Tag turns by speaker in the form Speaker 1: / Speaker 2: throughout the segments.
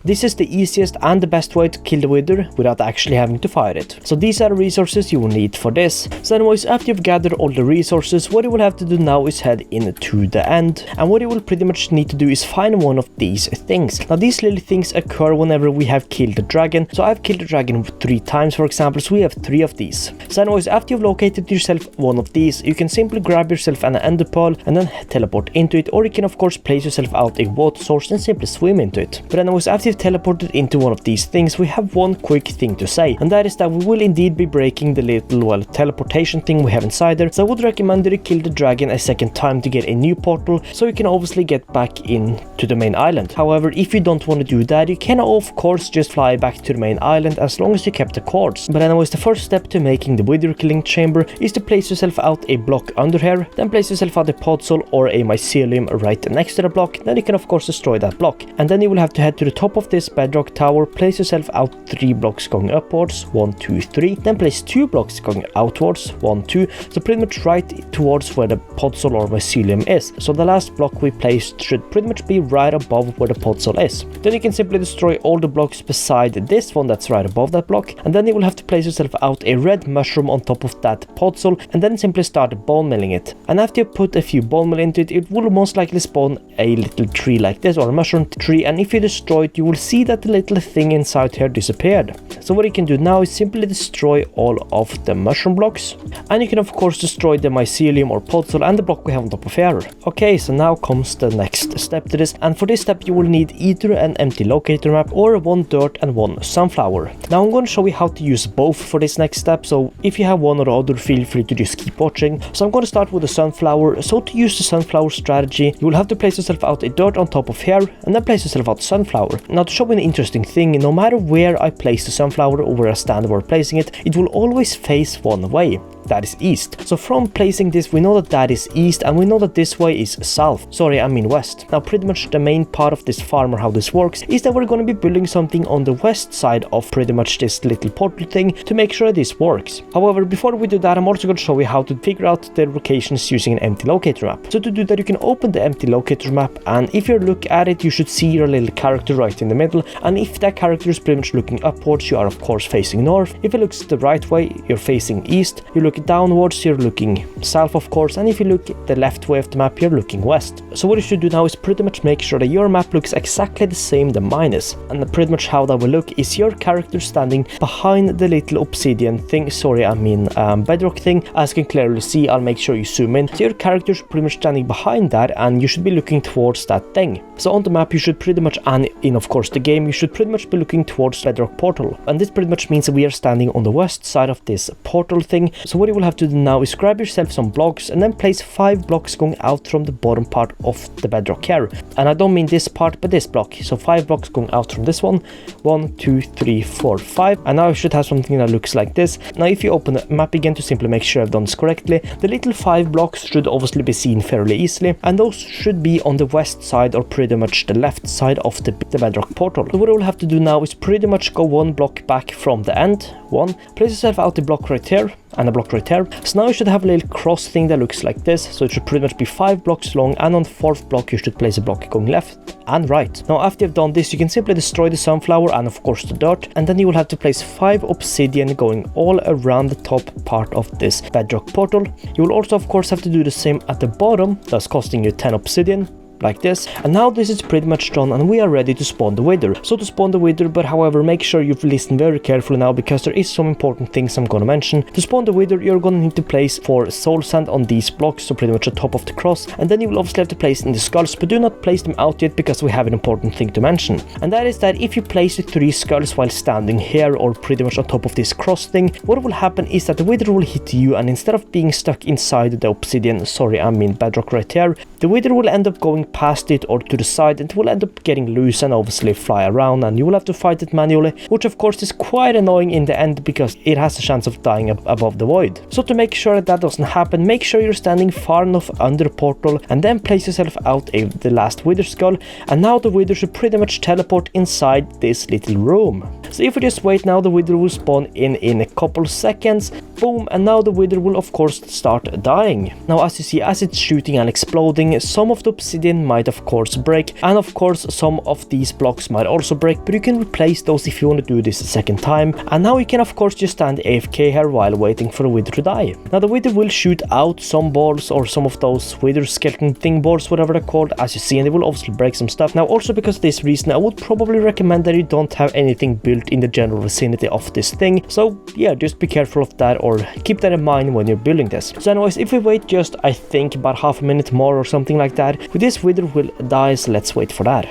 Speaker 1: This is the easiest and the best way to kill the wither without actually having to fight it. So these are the resources you will need for this. So anyways, after you've gathered all the resources, what you will have to do now is head into the end, and what you will pretty much need to do is find one of these things. Now these little things occur whenever we have killed the dragon. So I've killed the dragon 3 times, for example, so we have 3 of these. So anyways, after you've located yourself one of these, you can simply grab yourself an ender pearl and then teleport into it, or you can of course place yourself out a water source and simply swim into it. But anyways, after you've teleported into one of these things, we have one quick thing to say, and that is that we will indeed be breaking the little, well, teleportation thing we have inside there. So I would recommend that you kill the dragon a second time to get a new portal, so you can obviously get back into the main island. However, if you don't want to do that, you can of course just fly back to the main island as long as you kept the cords. But anyways, the first step to making the wither killing chamber is to place yourself out a block under here, then place yourself out a podzol or a mycelium right next to the block. Then you can of course destroy that block, and then you will have to head to the top of this bedrock tower, place yourself out 3 blocks going upwards, 1 2 3, then place 2 blocks going outwards, 1 2, so pretty much right towards where the podzol or mycelium is. So the last block we placed should pretty much be right above where the podzol is. Then you can simply destroy all the blocks beside this one that's right above that block, and then you will have to place yourself out a red mushroom on top of that podzol, and then simply start bone milling it. And after you put a few bone meal into it, it will most likely spawn a little tree like this, or a mushroom tree, and if you destroy it, you will see that the little thing inside here disappeared. So what you can do now is simply destroy all of the mushroom blocks, and you can of course destroy the mycelium or podzol and the block we have on top of here. Okay, so now comes the next step to this, and for this step you will need either an empty locator map or 1 dirt and 1 sunflower. Now I'm going to show you how to use both for this next step, so if you have one or the other, feel free to just keep watching. So I'm going to start with the sunflower. So to use the sunflower strategy, you will have to place yourself out a dirt on top of here, and then place yourself out sunflower. Now to show you an interesting thing, no matter where I place the sunflower or where I stand while placing it, it will always face one way. That is east. So from placing this, we know that that is east, and we know that this way is south. Sorry, I mean west. Now pretty much the main part of this farm or how this works is that we're going to be building something on the west side of pretty much this little portal thing to make sure this works. However, before we do that, I'm also going to show you how to figure out the locations using an empty locator map. So to do that, you can open the empty locator map, and if you look at it, you should see your little character right in the middle, and if that character is pretty much looking upwards, you are of course facing north. If it looks the right way, you're facing east. You look downwards, you're looking south of course, and if you look the left way of the map, you're looking west. So what you should do now is pretty much make sure that your map looks exactly the same that mine is, and pretty much how that will look is your character standing behind the little obsidian thing, sorry I mean bedrock thing. As you can clearly see, I'll make sure you zoom in, so your character is pretty much standing behind that, and you should be looking towards that thing. So on the map you should pretty much, and in of course the game, you should pretty much be looking towards bedrock portal, and this pretty much means that we are standing on the west side of this portal thing. So what you will have to do now is grab yourself some blocks and then place 5 blocks going out from the bottom part of the bedrock here, and I don't mean this part but this block. So 5 blocks going out from this one, 1 2 3 4 5, and now I should have something that looks like this. Now if you open the map again to simply make sure I've done this correctly, the little 5 blocks should obviously be seen fairly easily, and those should be on the west side or pretty much the left side of the bedrock portal. So what I will have to do now is pretty much go 1 block back from the end, 1, place yourself out a block right here and a block right here. So now you should have a little cross thing that looks like this, so it should pretty much be 5 blocks long, and on the 4th block you should place a block going left and right. Now after you've done this, you can simply destroy the sunflower and of course the dirt, and then you will have to place 5 obsidian going all around the top part of this bedrock portal. You will also of course have to do the same at the bottom, thus costing you 10 obsidian. Like this, and now this is pretty much done, and we are ready to spawn the wither. So to spawn the wither, but however make sure you've listened very carefully now, because there is some important things I'm gonna mention. To spawn the wither, you're gonna need to place 4 soul sand on these blocks, so pretty much the top of the cross, and then you will obviously have to place in the skulls, but do not place them out yet because we have an important thing to mention, and that is that if you place the 3 skulls while standing here or pretty much on top of this cross thing, what will happen is that the wither will hit you, and instead of being stuck inside the obsidian, sorry I mean bedrock right here, the wither will end up going past it or to the side, and it will end up getting loose and obviously fly around, and you will have to fight it manually, which of course is quite annoying in the end because it has a chance of dying above the void. So to make sure that doesn't happen, make sure you're standing far enough under the portal, and then place yourself out the last wither skull, and now the wither should pretty much teleport inside this little room. So if we just wait now, the wither will spawn in a couple seconds, boom, and now the wither will of course start dying. Now as you see, as it's shooting and exploding, some of the obsidian beacon might of course break, and of course some of these blocks might also break, but you can replace those if you want to do this a second time. And now you can of course just stand AFK here while waiting for the wither to die. Now the wither will shoot out some balls, or some of those wither skeleton thing balls, whatever they're called, as you see, and they will obviously break some stuff. Now also because of this reason, I would probably recommend that you don't have anything built in the general vicinity of this thing. So yeah, just be careful of that, or keep that in mind when you're building this. So anyways, if we wait just, I think, about half a minute more or something like that, this wither will die, so let's wait for that.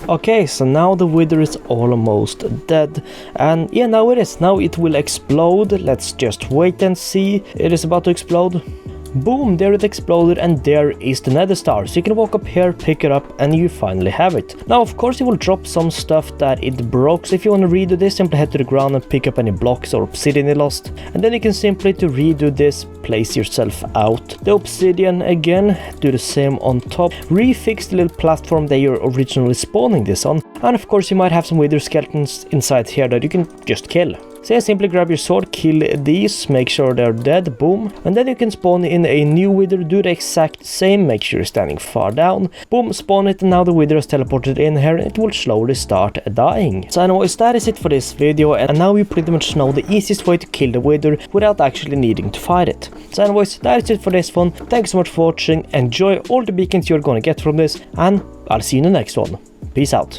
Speaker 1: Okay, so now the wither is almost dead, and yeah, now it is. Now it will explode. Let's just wait and see. It is about to explode. Boom, there it exploded, and there is the nether star. So you can walk up here, pick it up, and you finally have it. Now of course you will drop some stuff that it broke, so if you want to redo this, simply head to the ground and pick up any blocks or obsidian you lost, and then you can simply, to redo this, place yourself out the obsidian again, do the same on top, refix the little platform that you're originally spawning this on, and of course you might have some wither skeletons inside here that you can just kill. So yeah, simply grab your sword, kill these, make sure they're dead, boom, and then you can spawn in a new wither, do the exact same, make sure you're standing far down, boom, spawn it, and now the wither is teleported in here, and it will slowly start dying. So anyways, that is it for this video, and now you pretty much know the easiest way to kill the wither without actually needing to fight it. So anyways, that is it for this one. Thanks so much for watching, enjoy all the beacons you're gonna get from this, and I'll see you in the next one. Peace out.